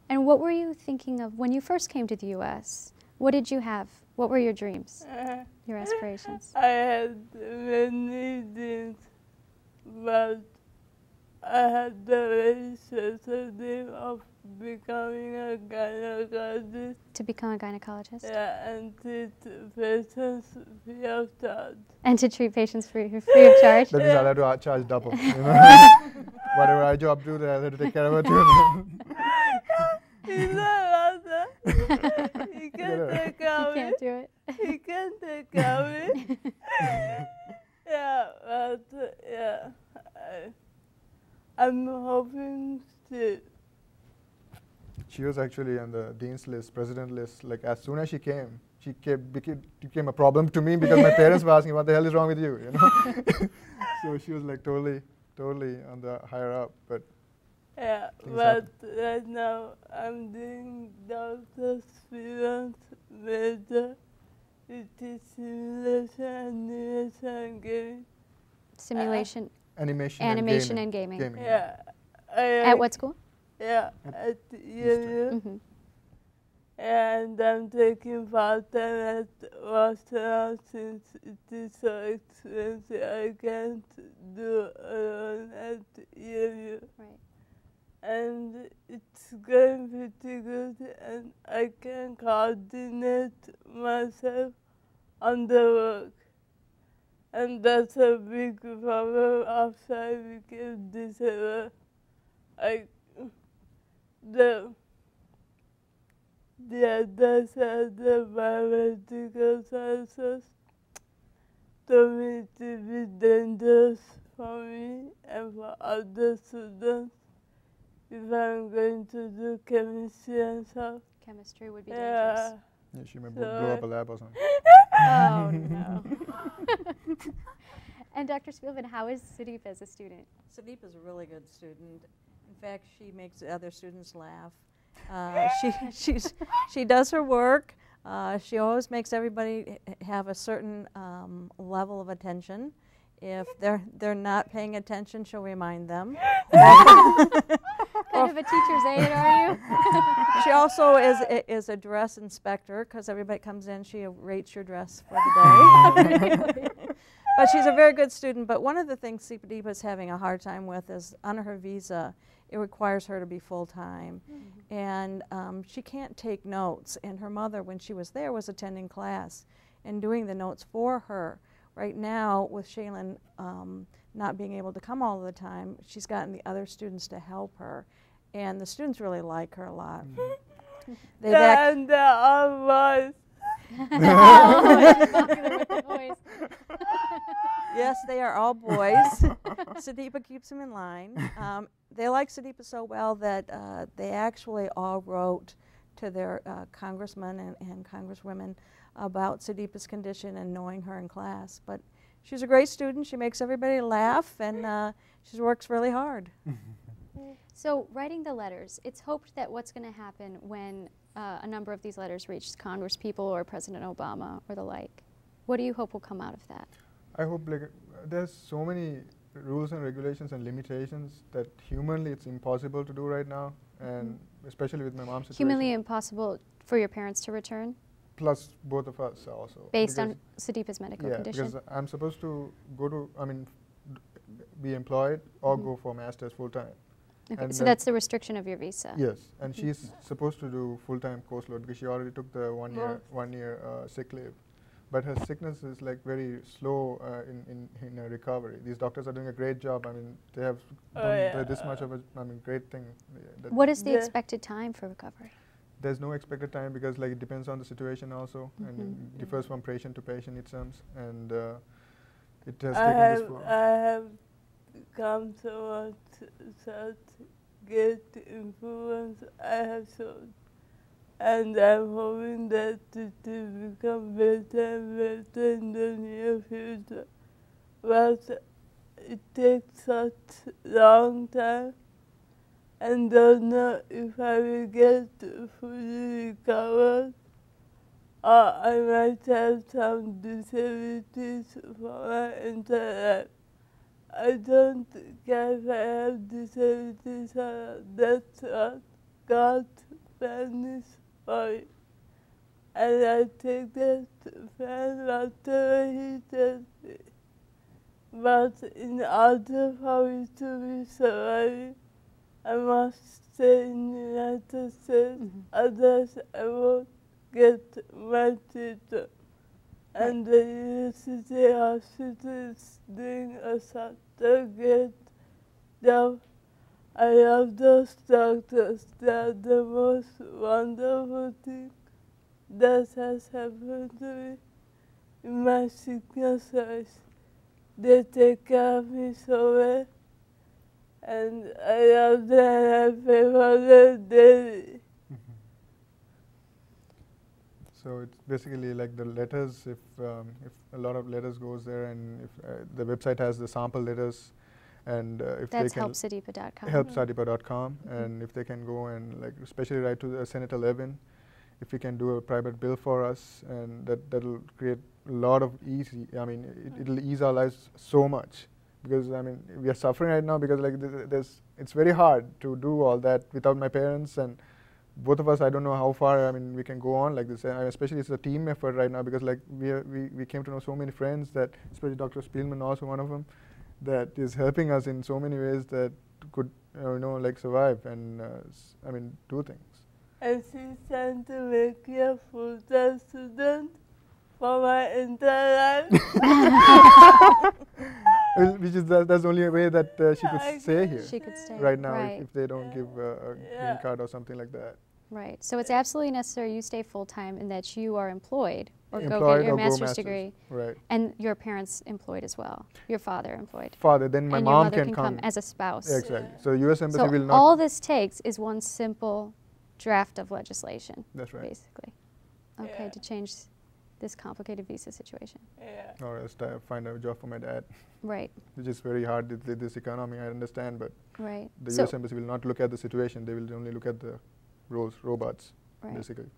And what were you thinking of when you first came to the U.S.? What did you have? What were your dreams, your aspirations? I had many dreams, but I had the very special dream of becoming a gynecologist. To become a gynecologist? Yeah, and treat patients free of charge. And to treat patients free of charge? That means I'll have to charge double. You know? Whatever I job do, I'll have to take care of it too. He's not allowed that. He can't take care of You can't it. do it. He can't take care of it. Yeah, but yeah, I'm hoping to. She was actually on the dean's list, president list. Like as soon as she became a problem to me because my parents were asking, "What the hell is wrong with you?" You know. So she was like totally on the higher up, but. Yeah, but right now I'm doing doctor's student major. It is simulation, animation, and gaming. Simulation, Animation and gaming. Yeah. At what school? Yeah, at UU. Mm-hmm. And I'm taking part-time at restaurant since it is so expensive. I can't do alone at UU. Right. And it's going pretty good, and I can coordinate myself on the work. And that's a big problem after I became disabled. The other side of biomedical sciences told me to be dangerous for me and for other students. If I'm going to do chemistry and stuff. Chemistry would be dangerous. Yeah. Yeah, she may blow up a lab or something. Oh, no. And Dr. Spielman, how is Sadeepa as a student? Sadeepa is a really good student. In fact, she makes the other students laugh. She does her work. She always makes everybody have a certain level of attention. If they're not paying attention, she'll remind them. Kind of a teacher's aide, are you? She also is a dress inspector because everybody comes in, she rates your dress for the day. But she's a very good student. But one of the things Sadeepa is having a hard time with is on her visa, it requires her to be full-time. Mm-hmm. And she can't take notes. And her mother, when she was there, was attending class and doing the notes for her. Right now, with Shaylin not being able to come all the time, she's gotten the other students to help her. And the students really like her a lot. Mm-hmm. And they're all boys. Yes, they are all boys. Sadeepa keeps them in line. They like Sadeepa so well that they actually all wrote to their congressmen and congresswomen about Sadeepa's condition and knowing her in class. But she's a great student. She makes everybody laugh, and she works really hard. So writing the letters, it's hoped that what's going to happen when a number of these letters reach Congress people or President Obama or the like. What do you hope will come out of that? I hope there's so many rules and regulations and limitations that humanly it's impossible to do right now, and especially with my mom's situation. Humanly impossible for your parents to return? Plus both of us also. Based on Sadeepa's medical condition? Yeah, because I'm supposed to go to, be employed or go for master's full-time. Okay, so that's the restriction of your visa? Yes, and she's supposed to do full-time course load because she already took the one year sick leave. But her sickness is like very slow in her recovery. These doctors are doing a great job. They have done this much of a great thing. What is the expected time for recovery? There's no expected time because it depends on the situation also, and it differs from patient to patient, it seems, and it has taken this far. I have come to such great influence I have shown. And I'm hoping that it will become better and better in the near future. But it takes such a long time, and don't know if I will get fully recovered, or I might have some disabilities for my entire life. I don't care if I have disabilities, that's what God Spanish for it. And I take that fan whatever he tells me. But in order for me to be surviving, I must stay in the United States, otherwise I won't get my treatment. And the university hospital is doing a great job. I love those doctors. They are the most wonderful thing that has happened to me in my sickness life. They take care of me so well, and I love them and I pray for them daily. So it's basically like the letters. If a lot of letters goes there, and if the website has the sample letters, and if That's they can helpsadeepa.com. helpsadeepa.com, and if they can go and like especially write to the Senate 11, if we can do a private bill for us, and that'll create a lot of easy. I mean, it'll ease our lives so much, because I mean we are suffering right now because like it's very hard to do all that without my parents, and both of us, I don't know how far, I mean, we can go on like this. Especially it's a team effort right now, because like we came to know so many friends, that especially Dr. Spielman, also one of them, that is helping us in so many ways that could like survive and I mean do things. And she's trying to make me a full-time student for my entire life. Which is that's the only way that she could stay here. She could stay right now, right. if they don't give a green card or something like that. Right. So it's absolutely necessary you stay full-time and that you are employed or go Employed get your or go master's masters. degree. Right. And your parents employed as well. Your father employed. Father, then my and mom your mother can come as a spouse. Exactly. So U.S. Embassy So will not. all this takes is one simple draft of legislation. That's right. Basically. Okay, to change this complicated visa situation. Yeah. Or else find a job for my dad. Right. Which is very hard with this economy, I understand, but Right. the U.S. Embassy will not look at the situation. They will only look at the robots, Right. basically.